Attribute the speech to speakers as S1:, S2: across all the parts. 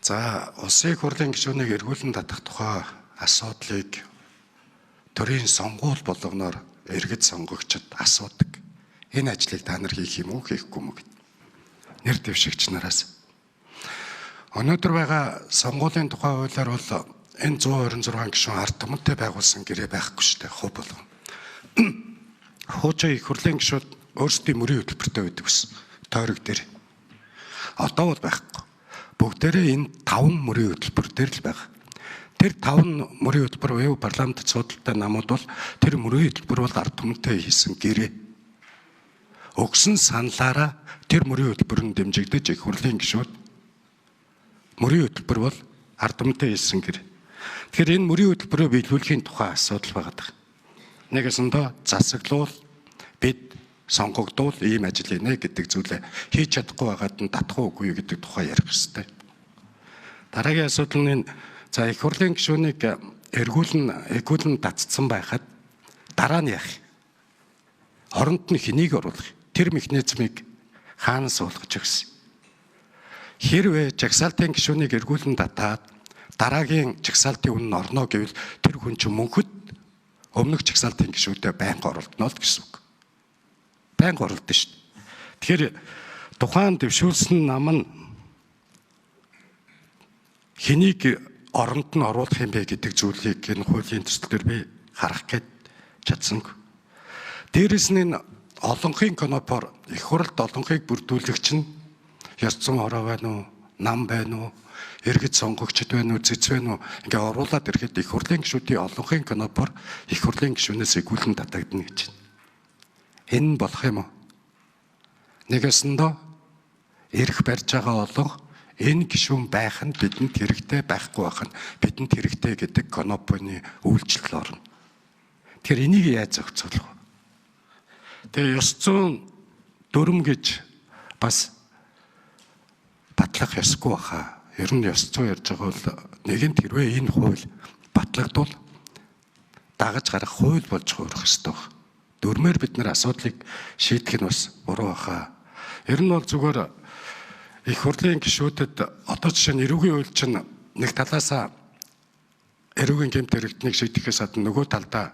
S1: За, улсын их хурлын гишүүнийг эргүүлэн татах тухай асуудлыг төрийн сонгуул болгоноор иргэд сонгогчид асуудаг. Энэ ажлыг та нар хийх юм уу, хийхгүй юм уу гэд. Нэр дэвшигч нараас. Өнөөдөр байгаа сонгуулийн тухай хуулиар бол энэ 126 гишүүн ард түмэнтэй байгуулсан гэрээ байхгүй шүү дээ, хувь болгон. Хуучин их хурлын гишүүд өөрсдийн мөрийн хөтөлбөртэй байдаг ус. Тойрог дээр. Одоо бол байхгүй. Бүгдээрээ энэ 5 мөрийн хөтөлбөр дээр л байгаа. Тэр 5 мөрийн хөтөлбөр буюу парламент судалтай намууд бол тэр мөрийн хөтөлбөр бол ард түмэнтэй хийсэн гэрээ. Өгсөн саналаараа тэр мөрийн хөтөлбөрөнд дэмжигдэж их хурлын гишүүд мөрийн хөтөлбөр бол ард түмэнтэй хийсэн гэрээ. Тэгэхээр энэ мөрийн хөтөлбөрөө биелүүлэхийн тухай асуудал байгаа. Нэгэсэндээ засаглуул бид сонгогдвол ийм ажилийнэ гэдэг зүйлээ хийж чадахгүй байгаад нь татах уугүй гэдэг тухай ярих хэрэгтэй. Дараагийн асуудал нь за их хурлын гишүүнийг эргүүлэн татцсан байхад дараа нь яах? Оронд нь хэнийг оруулах? Тэр механизмыг хаанаас суулгаж өгсөн? Хэрвээ жагсаалтын гишүүнийг эргүүлэн татаад дараагийн жагсаалтын үн нь орно гэвэл тэр хүн чинь мөнхөд өмнөх жагсаалтын гишүүдэд байнга оролдоно л гэсэн үг. Байнга оролдсон шүү дээ. Тэгэхээр тухайн дэвшүүлсэн нам нь хэнийг оронд нь оруулах юм бэ гэдэг зүйлийг энэ хуулийн төслөөр би харах гээд чадсангүй. Дээрээс нь олонхын конопор их хурлд олонхыг бүрдүүлэгч нь ёс зүйн хороо байна уу, нам байна уу, иргэд сонгогчд байна уу, зэц байна уу ингээ оруулаад ирэхэд их хурлын гишүүдийн олонхын конопор их хурлын гишүүнээс эргүүлэн татагдана гэж байна. Энэ болох юм уу? Нэгэсэндээ эрх барьж байгаа олонх энэ гишүүн байх нь бидэнд хэрэгтэй, байхгүй байх нь бидэнд хэрэгтэй гэдэг конопоны үйлчлэл орно. Тэгэхээр энийг яаж зохицуулах вэ? Тэгээ ёс зүйн дүрм гэж бас батлах ёсгүй баха. Ер нь ёс зүй ярьж байгаа бол нэгэнт хэрвээ энэ хууль батлагдвал дагаж гарах хууль болж хуурах ёстой байна. Дүрмээр бид нар асуудлыг шийдэх нь бас буруу баха. Ер нь бол зүгээр их хурлын гишүүдэд одоо жишээ нь эрүүгийн хууль чинь нэг талаасаа эрүүгийн гэмт хэрэгтнийг шийдэхээс гадна нөгөө талдаа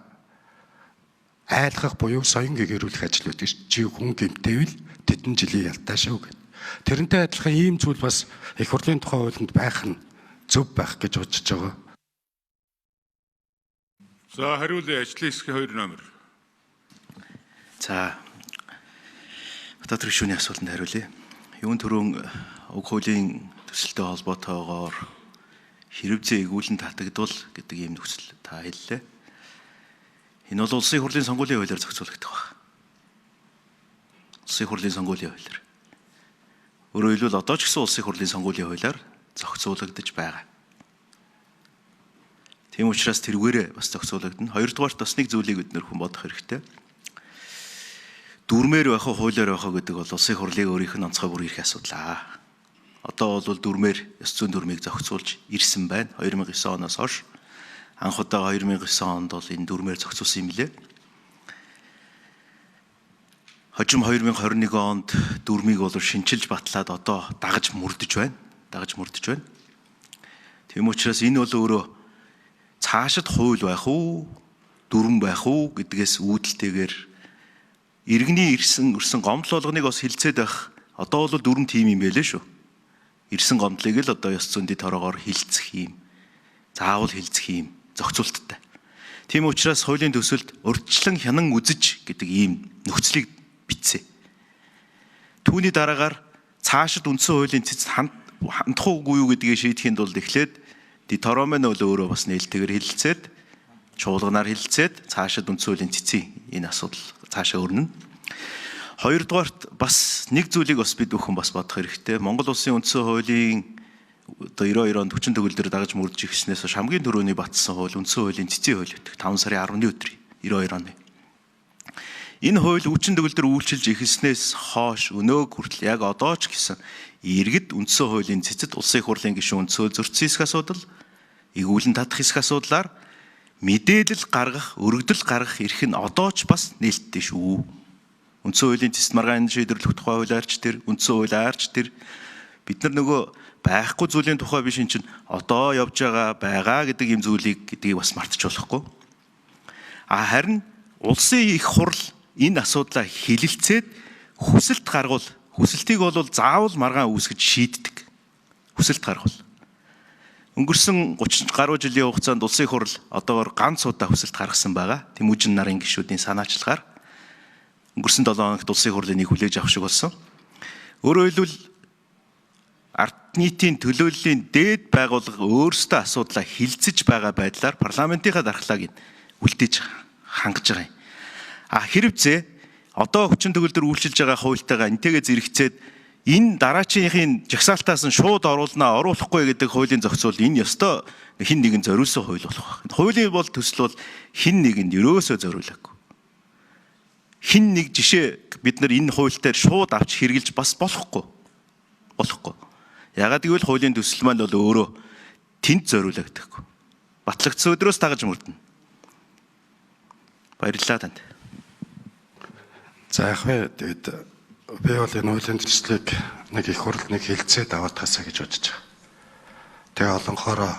S1: айлгах буюу соён гэгэрүүлэх ажил үүдэг чи хүн гэмтээвэл тэдэн жилийн ялтаа шүү гэдэг. Тэрнтэй адилхан ийм зүйл бас их хурлын тухай хуулинд байх нь зөв байх гэж бодож байгаа.
S2: За хариулъя ажлын хэсгийн 2 номер.
S3: За дотоод гишүүний асуултанд хариулъя. Юун төрөн уг хуулийн төсөлтэй холбоотойгоор хэрэгцээ эгүүлэн татагдвал гэдэг ийм нөхцөл та хэллээ. Энэ бол улсын хурлын сонгуулийн хуулиар зохицуулагдах байна. Улсын хурлын сонгуулийн хуулиар. Өөрөөр хэлбэл одоо ч гэсэн улсын хурлын сонгуулийн хуулиар зохицуулагдаж байгаа. Тийм учраас тэрүүгээрээ бас зохицуулагдана. Хоёрдугаарт бас нэг зүйлийг бид нэр хүн бодох хэрэгтэй. Дүрмээр байх уу, хуулиар байх уу гэдэг бол улсын хурлын өөрийнх нь онцгой бүр ирэх асуудал. Одоо бол дүрмээр ёс зүйн дүрмийг зохицуулж ирсэн байна. 2009 оноос хойш анх удаа 2009 онд бол энэ дүрмээр зохицуулсан юм лээ. Хожим 2021 онд дүрмийг бол шинчилж батлаад одоо дагаж мөрдөж байна. Тийм учраас энэ бол өөрөө цаашид хууль байх уу, дүрм байх уу гэдгээс үүдэлтэйгээр иргэний ирсэн гомдол болгоныг бас хилцээд байх. Одоо бол дүрм тим юм байлээ шүү. Ирсэн гомдлыг л одоо ёс зүйн дэд хороогоор хилцэх юм. Заавал хилцэх юм зохицуулттай. Тийм учраас хуулийн төсөлд урьдчилан хянан үзэж гэдэг ийм нөхцөлийг бичсэн. Түүний дараагаар цаашид үндсэн хуулийн цэцэд хандах уугүй юу гэдгийг шийдэхийн тулд эхлээд дэд хороо мань өөрөө бас нээлттэйгээр хэлэлцээд чуулганаар хэлэлцээд цаашид үндсэн хуулийн цэцийн энэ асуудал цаашаа өрнөнө. Хоёрдугаарт бас нэг зүйлийг бас бид бүхэн бас бодох хэрэгтэй. Монгол улсын үндсэн хуулийн одоо 92 онд хүчин төгөлдөр дагаж мөрдөж ирснээс хойш хамгийн түрүүний батсан хууль үндсэн хуулийн цэцийн хууль гэдэг 5 сарын 10-ны өдрийн 92 оны. Энэ хууль хүчин төгөлдөр үйлчилж эхэлснээс хойш өнөөг хүртэл яг одоо ч гэсэн иргэд үндсэн хуулийн цэцэд улсын хурлын гишүүн цөөл зөрчсөн хэсэг асуудал, эгүүлэн татах хэсэг асуудлаар мэдээлэл гаргах, өргөдөл гаргах эрх нь одоо ч бас нээлттэй шүү. Үндсэн хуулийн цэцэд маргааны шийдвэрлэх тухай хуулиарч тэр, үндсэн хуулиарч тэр Бид нар нөгөө байхгүй зүйлийн тухай биш, энэ чинь одоо явж байгаа гэдэг юм зүйлийг гэдгийг бас мартаж болохгүй. Харин улсын их хурл энэ асуудлаа хилэлцээд хүсэлт гаргуул, хүсэлтийг бол заавал маргаан үүсгэж шийддэг. Хүсэлт гаргуул. Өнгөрсөн 30 гаруй жилийн хугацаанд улсын их хурл одоогоор ганц удаа хүсэлт гаргасан байгаа. Тэмүүжин нарын гишүүдийн санаачлагаар өнгөрсөн 7 хоногт улсын их хурлын нэг хүлээж авах шиг болсон. Өөрөөр хэлбэл ард нийтийн төлөөллийн дээд байгууллага өөрсдөө асуудлаа хилцэж байгаа байдлаар парламентынхаа дархлааг үлдээж хангаж байгаа юм. Хэрвээ одоо хүчин төгөлдөр үйлчилж байгаа хуультайгаа энтэйгээ зэрэгцээд энэ дараачийн жагсаалтаас нь шууд оруулахгүй гэдэг хуулийн зохицуул энэ ёстой хин нэгэн зориулсан хууль болох байна. Хуулийн бол төсөл бол хин нэгэнд ерөөсөө зориулаагүй. Хин нэг жишээ бид нар энэ хуультай шууд авч хэрэгжилж бас болохгүй. Ягаад гэвэл хуулийн төсөл маань бол өөрөө тэнд зориулагдаггүй. Батлагдсан өдрөөс дагаж мөрдөнө. Баярлалаа танд.
S1: За яг тэгээд би бол энэ хуулийн төслийг нэг их хурл нэг хилцээд аваадахасаа гэж бодож байгаа. Тэгээ олонхороо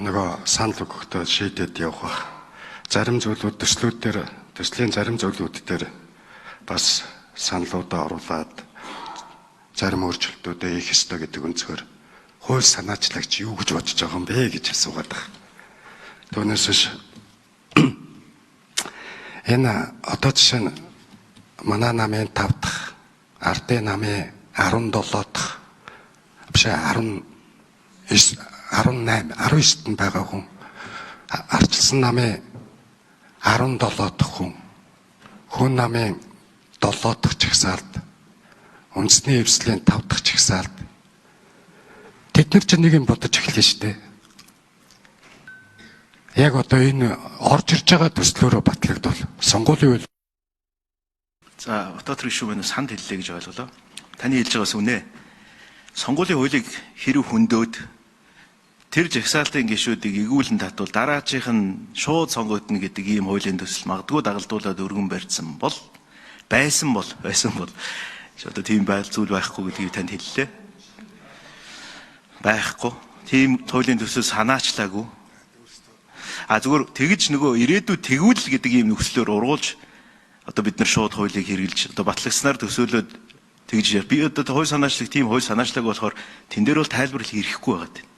S1: нөгөө санал өгөхдөө шийдээд явах ба. Зарим зүйлүүд төслийн зарим зүйлүүд дээр бас саналуудаа оруулаад зарим өөрчлөлтүүдээ хийх ёстой гэдэг өнцгөр хууль санаачлагч юу гэж бодож байгаа юм бэ гэж асуугаад байна. Түүнээс биш энэ одоо жишээ нь манай намын 5 дахь, ардын намын 17 дахь, биш 19, 19-т байгаа хүн, арчилсан намын 17 дахь хүн намын 7 дахь чагсаалт, үндэсний эвслийн 5 дахь чагсаалт. Тэд нар ч нэг юм бодож эхэлнэ шүү дээ. Яг одоо энэ орж ирж байгаа төслөөрөө батлагдвал сонгуулийн үйл.
S3: За, Батбаатар гишүүн минь санд хэллээ гэж ойлголоо. Таны хэлж байгаас үнэ. Сонгуулийн хуулийг хэрэг хөндөөд тэр жагсаалтын гишүүдийг игүүлэн татвал дараачих нь шууд сонгогдно гэдэг ийм хуулийн төсөл магадгүй дагалдуулаад өргөн барьсан бол байсан бол одоо тийм байдал зүйл байхгүй гэдгийг танд хэллээ. Байхгүй. Тийм хуулийн төсөл санаачлаагүй. Зүгээр тэгж нөгөө ирээдүйд тэгвэл гэдэг ийм нөхцлөөр ургуулж одоо бид нар шууд хуулийг хэрэгжилж одоо батлагснаар төсөөлөд тэгж би одоо хууль санаачлаг тийм хууль санаачлаг болохоор тэн дээр бол тайлбар хийхгүй байгаад байна.